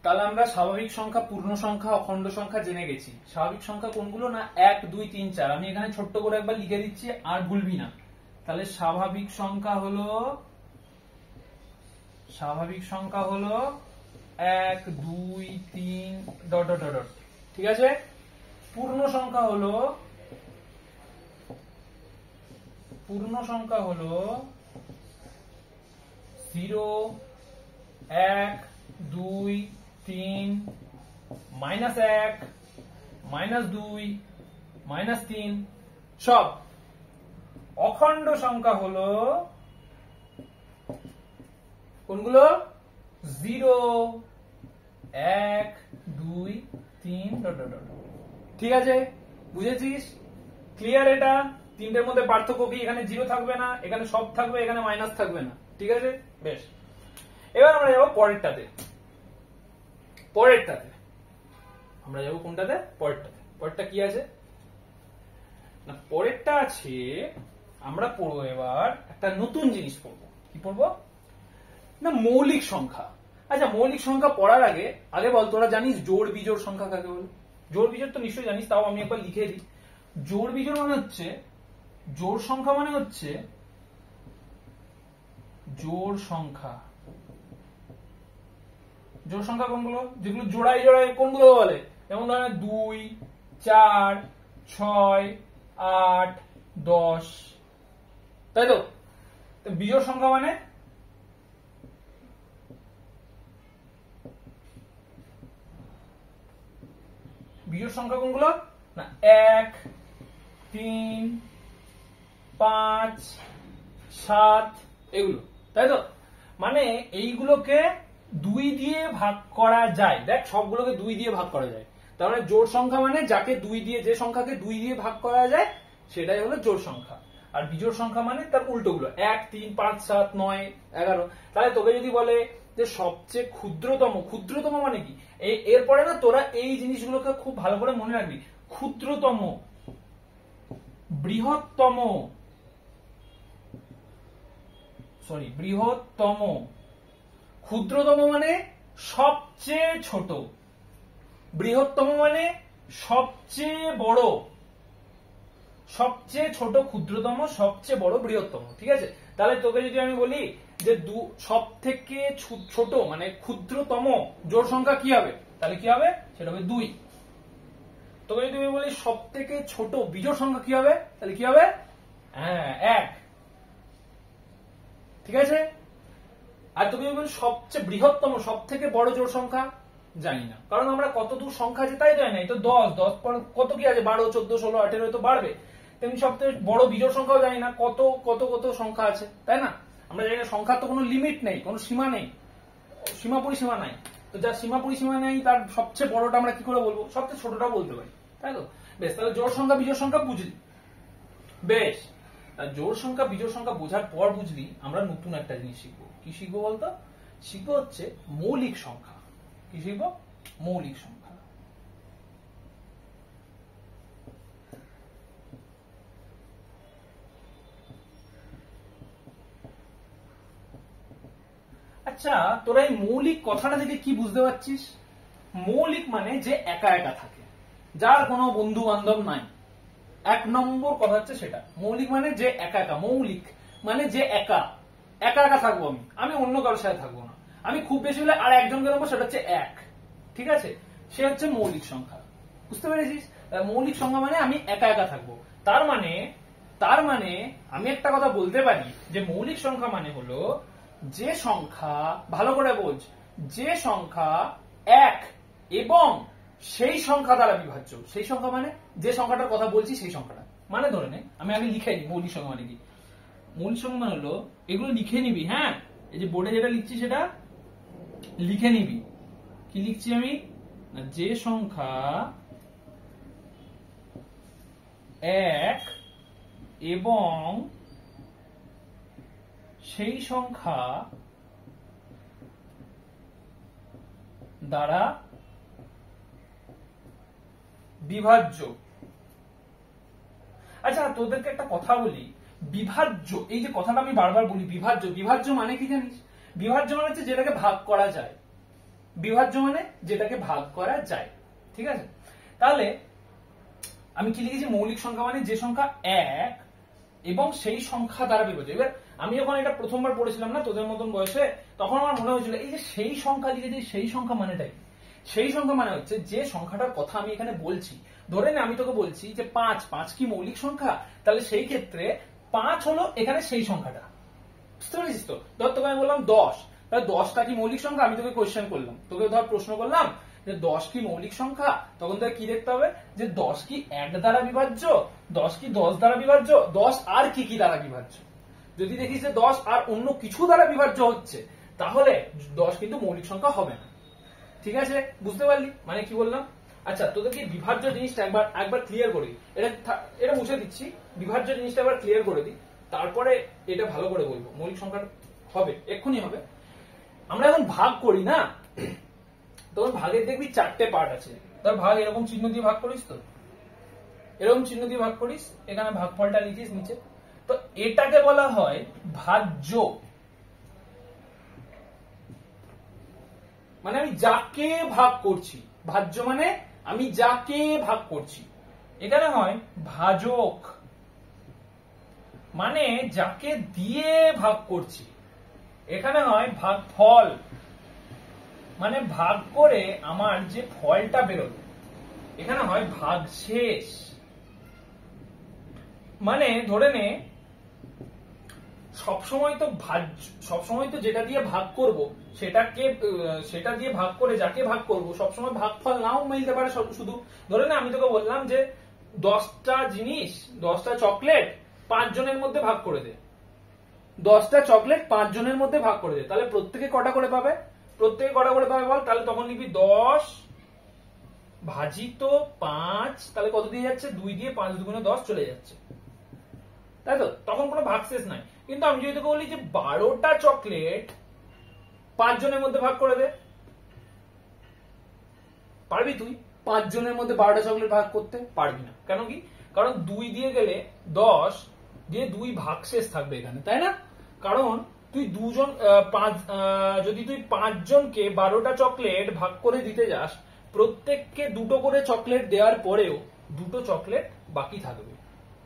তাহলে আমরা স্বাভাবিক সংখ্যা, পূর্ণ সংখ্যা, অখণ্ড সংখ্যা জেনে গেছি। স্বাভাবিক সংখ্যা কোনগুলো না 1 2 3 4। আমি এখানে ছোট্ট করে একবার লিখে দিচ্ছি, আর ভুলবি না। তাহলে স্বাভাবিক সংখ্যা হলো 1 2 3 ডট ডট ডট, ঠিক আছে। পূর্ণ সংখ্যা হলো 0 1 2 3 -1 -2 -3 সব। অখণ্ড সংখ্যা হলো কোনগুলো? 0 1 2 3 ডট ডট ডট, ঠিক আছে। বুঝেছিস? ক্লিয়ার? এটা তিনটের মধ্যে পার্থক্য কি? এখানে 0 থাকবে না, এখানে সব থাকবে, এখানে মাইনাস থাকবে না, ঠিক আছে। বেশ, এবার আমরা যাবো পরেরটাতে। আমরা যাবো কোনটাতে? পরেরটা কি আছে না, পরেরটা আছে আমরা পড়বো এবার একটা নতুন জিনিস পড়বো। কি পড়বো না? মৌলিক সংখ্যা। আচ্ছা, মৌলিক সংখ্যা পড়ার আগে বল, তোরা জানিস জোড় বিজোড় সংখ্যা কাকে বলে? জোড় বিজোড় তো নিশ্চয়ই জানিস, তাও আমি একবার লিখে দিই। জোড় বিজোড় মানে হচ্ছে, জোড় সংখ্যা মানে হচ্ছে জোড় সংখ্যা কোনগুলো? যেগুলো জোড়ায় জোড়ায়, কোনগুলো বলে? যেমন ধরেন 2 4 6 8 10, তাই তো? বিজোড় সংখ্যা মানে বিজোড় সংখ্যা কোনগুলো না? 1 3 5 7 এগুলো, তাই তো? মানে এইগুলোকে 2 দিয়ে ভাগ করা যায়। দেখ, সবগুলোকে 2 দিয়ে ভাগ করা যায়। তার মানে জোড় সংখ্যা মানে যাকে 2 দিয়ে, যে সংখ্যাকে 2 দিয়ে ভাগ করা যায় সেটাই হলো জোড় সংখ্যা। আর বিজোড় সংখ্যা মানে তার উল্টোগুলো, 1 3 5 7 9 11। তাহলে তোকে যদি বলে যে সবচেয়ে ক্ষুদ্রতম মানে কি, এরপরে না তোরা এই জিনিসগুলোকে খুব ভালো করে মনে রাখবি। ক্ষুদ্রতম, বৃহত্তম, ক্ষুদ্রতম মানে সবচেয়ে ছোট, বৃহত্তম মানে সবচেয়ে বড়, সবচেয়ে ছোট ক্ষুদ্রতম, সবচেয়ে বড় বৃহত্তম, ঠিক আছে। তাহলে তোকে যদি আমি বলি যে সব থেকে ছোট মানে ক্ষুদ্রতম জোড় সংখ্যা কি হবে, তাহলে কি হবে? সেটা হবে 2। তোকে যদি আমি বলি সব থেকে ছোট বিজোড় সংখ্যা কি হবে, তাহলে কি হবে? হ্যাঁ, 1, ঠিক আছে। আর তোকে যদি বলি সবচেয়ে বৃহত্তম, সব থেকে বড় জোড় সংখ্যা, জানি না, কারণ আমরা কত দূর সংখ্যা আছে তাই জানি না। এই তো 10 পর কত কি আছে? 12 14 16 18 তো বাড়বে। তেমনি সবথেকে বড় বিজোড় সংখ্যাও জানি না, কত কত কত সংখ্যা আছে, তাই না? আমরা জানি না সংখ্যার তো কোনো লিমিট নেই, কোনো সীমা নেই, সীমা পরিসীমা নাই। তো যার সীমা পরিসীমা নেই তার সবচেয়ে বড়টা আমরা কি করে বলবো? সবচেয়ে ছোটটা বলতে পারি, তাই তো? বেশ, তাহলে জোড় সংখ্যা বিজোড় সংখ্যা বুঝলি। বেশ, জোড় সংখ্যা বিজোড় সংখ্যা বোঝার পর বুঝলি আমরা নতুন একটা জিনিস শিখবো। কি শিখবো বলতো? শিখবো হচ্ছে মৌলিক সংখ্যা। কি শিখবো? মৌলিক সংখ্যা। আচ্ছা, তোরা এই মৌলিক কথাটা থেকে কি বুঝতে পারছিস? মৌলিক মানে যে একা একা থাকে, যার কোনো বন্ধু বান্ধব নাই। 1 নম্বর কথা হচ্ছে সেটা। মৌলিক মানে যে একা একা, মৌলিক মানে যে একা একা থাকবো, আমি অন্য কারোর সাথে থাকবো না। আমি খুব বেশি হলে আর একজনকে নেবো, সেটা হচ্ছে 1, ঠিক আছে। সে হচ্ছে মৌলিক সংখ্যা। বুঝতে পেরেছিস? মৌলিক সংখ্যা মানে আমি একা একা থাকবো। তার মানে আমি একটা কথা বলতে পারি যে মৌলিক সংখ্যা মানে হলো যে সংখ্যা, ভালো করে বোঝ, যে সংখ্যা 1 এবং সেই সংখ্যা দ্বারা বিভাজ্য। সেই সংখ্যা মানে যে সংখ্যাটার কথা বলছি সেই সংখ্যাটা। মানে ধরে নে, আমি আগে লিখে নিই মৌলিক সংখ্যা মানে কি। মৌলিক সংখ্যা মানে হলো, এগুলো লিখে নিবি, হ্যাঁ? এই যে বোর্ডে যেটা লিখছি সেটা লিখে নিবি। কি লিখছি আমি? যে সংখ্যা 1 এবং সেই সংখ্যা দ্বারা বিভাজ্য। আচ্ছা, তোদেরকে একটা কথা বলি, বিভাজ্য, এই যে কথাটা আমি বারবার বলি বিভাজ্য, বিভাজ্য মানে কি জানিস? বিভাজ্য মানে হচ্ছে যেটাকে ভাগ করা যায়। বিভাজ্য মানে যেটাকে ভাগ করা যায়, ঠিক আছে। তাহলে আমি কি লিখেছি, মৌলিক সংখ্যা মানে যে সংখ্যা এক এবং সেই সংখ্যা দ্বারা বিভাজ্য। এবার আমি যখন এটা প্রথমবার পড়েছিলাম না তোদের মতন বয়সে, তখন আমার মনে হয়েছিল এই যে সেই সংখ্যা লিখেছি, সেই সংখ্যা মানেটা কি? সেই সংখ্যা মানে হচ্ছে যে সংখ্যাটার কথা আমি এখানে বলছি। ধরে নে আমি তোকে বলছি যে 5, 5 কি মৌলিক সংখ্যা? তাহলে সেই ক্ষেত্রে 5 হলো এখানে সেই সংখ্যাটা, বুঝতে পেরেছিস তো? ধর তোকে আমি বললাম 10, তাহলে 10টা কি মৌলিক সংখ্যা? আমি তোকে কোয়েশ্চেন করলাম, তোকে ধর প্রশ্ন করলাম যে 10 কি মৌলিক সংখ্যা, তখন তোকে কি দেখতে হবে যে 10 কি 1 দ্বারা বিভাজ্য, 10 কি 10 দ্বারা বিভাজ্য, 10 আর কি কি দ্বারা বিভাজ্য। যদি দেখিস যে 10 আর অন্য কিছু দ্বারা বিভাজ্য হচ্ছে, তাহলে 10 কিন্তু মৌলিক সংখ্যা হবে না, ঠিক আছে? বুঝতে পারলি মানে কি বললাম? আচ্ছা, তোদেরকে বিভাজ্য জিনিসটা একবার ক্লিয়ার করি, এটা মুছে দিচ্ছি। বিভাজ্য জিনিসটা একবার ক্লিয়ার করে দিই, তারপরে এটা ভালো করে বলবো। মৌলিক সংখ্যা হবে, এক্ষুনি হবে। আমরা এখন ভাগ করি না, তখন ভাগের দেখবি 4টে পার্ট আছে। ধর ভাগ এরকম চিহ্ন দিয়ে ভাগ করিস, তো এরকম চিহ্ন দিয়ে ভাগ করিস, এখানে ভাগফলটা লিখিস নিচে, তো এটাকে বলা হয় ভাজ্য। মানে আমি যাকে ভাগ করছি, ভাজ্য মানে আমি যাকে ভাগ করছি। এখানে হয় ভাজক, মানে যাকে দিয়ে ভাগ করছি। এখানে হয় ভাগফল, মানে ভাগ করে আমার যে ফলটা বেরোবে। এখানে হয় ভাগশেষ, মানে ধরে নে সবসময় তো যেটা দিয়ে ভাগ করব সেটা দিয়ে ভাগ করে যাকে ভাগ করব সবসময় ভাগফল নাও মিলতে পারে। শুধু ধরে না আমি তোকে বললাম যে 10টা জিনিস, 10টা চকলেট 5 জনের মধ্যে ভাগ করে দে, 10টা চকলেট 5 জনের মধ্যে ভাগ করে দে, তাহলে প্রত্যেকে কটা করে পাবে? প্রত্যেকে কটা করে পাবে বল? তাহলে তখন লিখবি 10 ভাজিত 5, তাহলে কত দিয়ে যাচ্ছে? 2 দিয়ে 5 দুগুণে 10 চলে যাচ্ছে, তাই তো? তখন কোনো ভাগশেষ নাই। কিন্তু আমি যদি তোকে বলি যে 12টা চকলেট 5 জনের মধ্যে ভাগ করে দে, পারবি তুই? 5 জনের মধ্যে 12টা চকলেট ভাগ করতে পারবি না। কেন কি? কারণ 2 দিয়ে গেলে 10 দিয়ে 2 ভাগশেষ থাকবে এখানে, তাই না? কারণ তুই যদি তুই 5 জনকে 12টা চকলেট ভাগ করে দিতে যাস, প্রত্যেককে 2টো করে চকলেট দেওয়ার পরেও 2টো চকলেট বাকি থাকবে,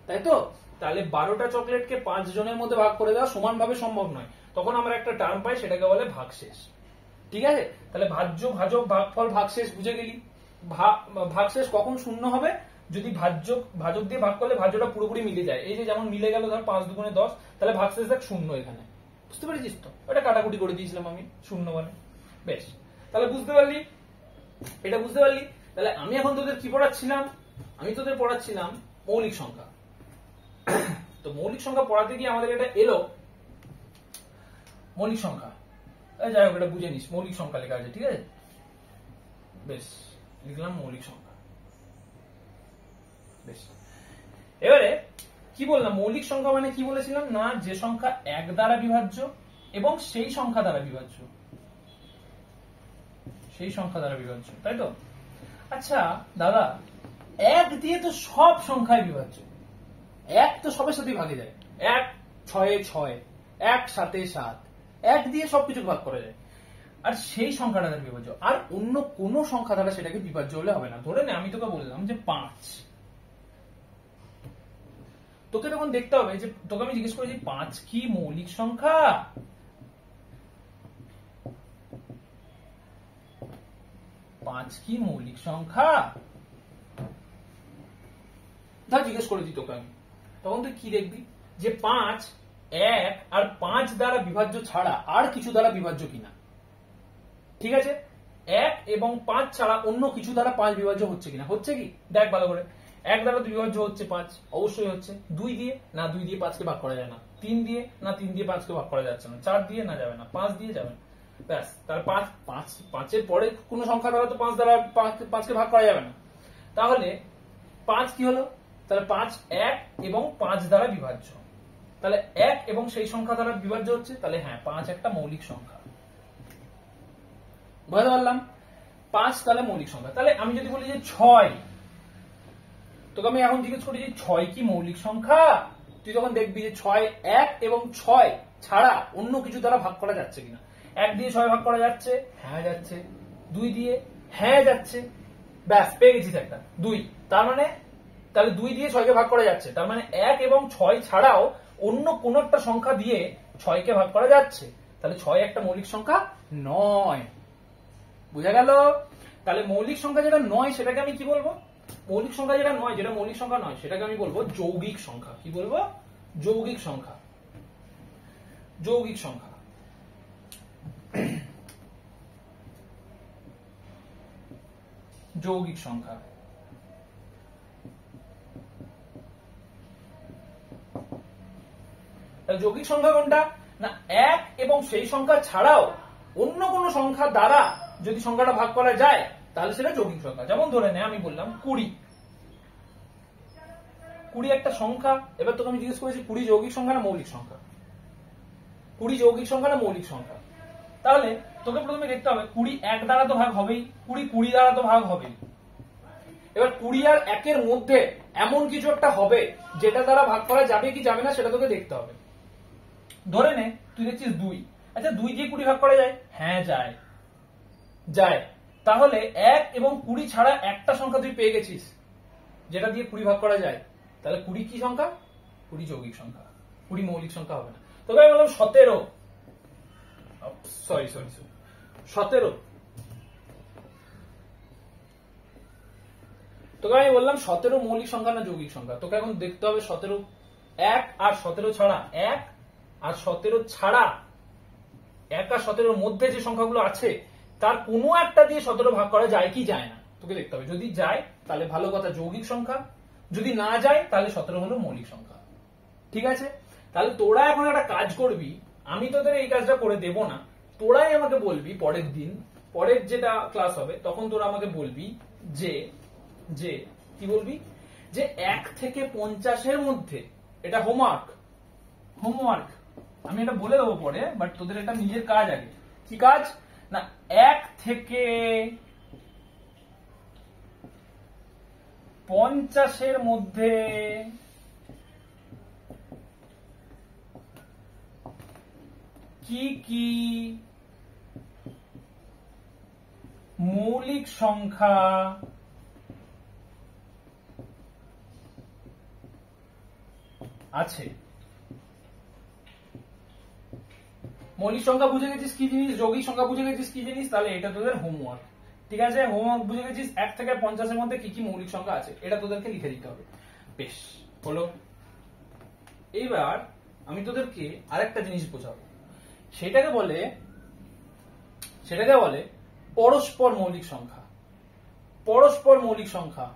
তাই তো? তাহলে 12টা চকলেটকে 5 জনের মধ্যে ভাগ করে দেওয়া সমানভাবে সম্ভব নয়। তখন আমরা একটা টার্ম পাই, সেটাকে বলে ভাগশেষ, ঠিক আছে? তাহলে ভাজ্য, ভাজক, ভাগফল, ভাগশেষ বুঝে গেলি। ভাগশেষ কখন শূন্য হবে? যদি ভাজক দিয়ে ভাগ করলে ভাজ্যটা পুরোপুরি মিলে যায়। এই যে যেমন মিলে গেল ধর 5 দুগুণে 10, তাহলে ভাগশেষ দেখ শূন্য এখানে, বুঝতে পেরেছিস তো? এটা কাটাকুটি করে দিয়েছিলাম আমি, শূন্য মানে। বেশ, তাহলে বুঝতে পারলি, এটা বুঝতে পারলি। তাহলে আমি এখন তোদের কি পড়াচ্ছিলাম? আমি তোদের পড়াচ্ছিলাম মৌলিক সংখ্যা। তো মৌলিক সংখ্যা পড়াতে গিয়ে আমাদের এটা এলো মৌলিক সংখ্যা, যাই হোক এটা বুঝে নিস, মৌলিক সংখ্যা লেখা আছে, ঠিক আছে? বেশ, লিখলাম মৌলিক সংখ্যা। বেশ, এবারে কি বললাম? মৌলিক সংখ্যা মানে কি বলেছিলাম না, যে সংখ্যা 1 দ্বারা বিভাজ্য এবং সেই সংখ্যা দ্বারা বিভাজ্য, সেই সংখ্যা দ্বারা বিভাজ্য, তাই তো? আচ্ছা দাদা, 1 দিয়ে তো সব সংখ্যায় বিভাজ্য, 1 তো সবের সাথে ভাগে যায়, 1 6 6, 1 7 7, 1 দিয়ে সবকিছু ভাগ করা যায়, আর সেই সংখ্যাটা দ্বারা বিভাজ্য। আর অন্য কোন সংখ্যা দ্বারা সেটাকে বিভাজ্য হলে হবে না। ধরে নে আমি তোকে বললাম যে 5, তোকে তখন দেখতে হবে যে তোকে আমি জিজ্ঞেস করেছি 5 কি মৌলিক সংখ্যা? 5 কি মৌলিক সংখ্যা? ধর জিজ্ঞেস করেছি তোকে আমি, তখন তুই কি দেখবি যে 5 1 আর 5 দ্বারা বিভাজ্য ছাড়া আর কিছু দ্বারা বিভাজ্য কিনা, ঠিক আছে? 1 এবং 5 ছাড়া অন্য কিছু দ্বারা 5 বিভাজ্য হচ্ছে কিনা। হচ্ছে কি দেখ ভালো করে। 1 দ্বারা বিভাজ্য হচ্ছে 5, অবশ্যই হচ্ছে। 2 দিয়ে না, 2 দিয়ে 5 কে ভাগ করা যায় না। 3 দিয়ে না, 3 দিয়ে 5 কে ভাগ করা যাচ্ছে না। 4 দিয়ে না, যাবে না। 5 দিয়ে যাবে না। ব্যাস, তার 5 এর পরে কোন সংখ্যা দ্বারা তো 5 দ্বারা 5 কে ভাগ করা যাবে না। তাহলে 5 কি হলো? তাহলে 5 1 এবং 5 দ্বারা বিভাজ্য। তাহলে 1 এবং সেই সংখ্যা দ্বারা বিভাজ্য হচ্ছে, তাহলে হ্যাঁ 5 একটা মৌলিক সংখ্যা। বুঝতে পারলাম? 5 তাহলে মৌলিক সংখ্যা। তাহলে আমি যদি বলি যে 6, তোকে আমি এখন জিজ্ঞেস করি যে 6 কি মৌলিক সংখ্যা? তুই তখন দেখবি যে 6 1 এবং 6 ছাড়া অন্য কিছু দ্বারা ভাগ করা যাচ্ছে কিনা। 1 দিয়ে 6 ভাগ করা যাচ্ছে, হ্যাঁ যাচ্ছে। 2 দিয়ে হ্যাঁ যাচ্ছে, ব্যাস পেয়ে গেছিস একটা 2। তার মানে তাহলে 2 দিয়ে 6 কে ভাগ করা যাচ্ছে, তার মানে 1 এবং 6 ছাড়াও অন্য কোন একটা সংখ্যা দিয়ে 6 কে ভাগ করা যাচ্ছে, তাহলে 6 একটা মৌলিক সংখ্যা নয়। বুঝা গেল? তাহলে মৌলিক সংখ্যা যেটা নয় সেটাকে আমি কি বলবো? মৌলিক সংখ্যা যেটা নয়, যেটা মৌলিক সংখ্যা নয় সেটাকে আমি বলবো যৌগিক সংখ্যা। কি বলবো? যৌগিক সংখ্যা। যৌগিক সংখ্যা। যৌগিক সংখ্যা। যৌগিক সংখ্যা কোনটা? না 1 এবং সেই সংখ্যা ছাড়াও অন্য কোন সংখ্যা দ্বারা যদি সংখ্যাটা ভাগ করা যায় তাহলে সেটা যৌগিক সংখ্যা। যেমন ধরে নে আমি বললাম 20। 20 একটা সংখ্যা। এবার তোকে আমি জিজ্ঞেস করেছি 20 যৌগিক সংখ্যা না মৌলিক সংখ্যা? 20 যৌগিক সংখ্যা না মৌলিক সংখ্যা? তাহলে তোকে প্রথমে দেখতে হবে 20 1 দ্বারা তো ভাগ হবেই, 20 20 দ্বারা তো ভাগ হবেই। এবার 20 আর 1 এর মধ্যে এমন কিছু একটা হবে যেটা দ্বারা ভাগ করা যাবে কি যাবে না সেটা তোকে দেখতে হবে। ধরে নে তুই দেখছিস 2। আচ্ছা 2 দিয়ে 20 ভাগ করা যায়? হ্যাঁ যায়, যায়। তাহলে 1 এবং 20 ছাড়া একটা সংখ্যা তুই পেয়ে গেছিস যেটা দিয়ে 20 ভাগ করা যায়। তাহলে 20 কি সংখ্যা? 20 যৌগিক সংখ্যা। 20 মৌলিক সংখ্যা হবে না। তোকে আমি বললাম 17। সরি 17। তোকে আমি বললাম 17 মৌলিক সংখ্যা না যৌগিক সংখ্যা? তোকে এখন দেখতে হবে 17 1 আর 17 ছাড়া 1 আর 17 ছাড়া 1 আর 17 মধ্যে যে সংখ্যাগুলো আছে তার কোনো একটা দিয়ে 17 ভাগ করা যায় কি যায় না তোকে দেখতে হবে। যদি যায় তাহলে ভালো কথা, যৌগিক সংখ্যা। যদি না যায় তাহলে 17 হলো মৌলিক সংখ্যা। ঠিক আছে? তাহলে তোরা এখন একটা কাজ করবি, আমি তোদের এই কাজটা করে দেব না, তোরাই আমাকে বলবি পরের দিন, পরের যেটা ক্লাস হবে তখন তোরা আমাকে বলবি যে যে কি বলবি যে 1 থেকে 50 এর মধ্যে, এটা হোমওয়ার্ক আমি এটা বলে দেবো পরে, বাট তোদের এটা নিজের কাজ আগে। কি কাজ? না 1 থেকে 50 এর মধ্যে কি কি মৌলিক সংখ্যা আছে? মৌলিক সংখ্যা বুঝে গেছিস কি জিনিস, যৌগিক সংখ্যা বুঝে গেছিস কি জিনিস, তাহলে এটা তোদের হোমওয়ার্ক। ঠিক আছে? হোমওয়ার্ক বুঝে গেছিস 1 থেকে 50 এর মধ্যে কি কি মৌলিক সংখ্যা আছে, এটা তোদেরকে লিখে দিতে হবে। বেশ হলো। এইবার আমি তোদেরকে আরেকটা জিনিস বোঝাবো, সেটাকে বলে পরস্পর মৌলিক সংখ্যা। পরস্পর মৌলিক সংখ্যা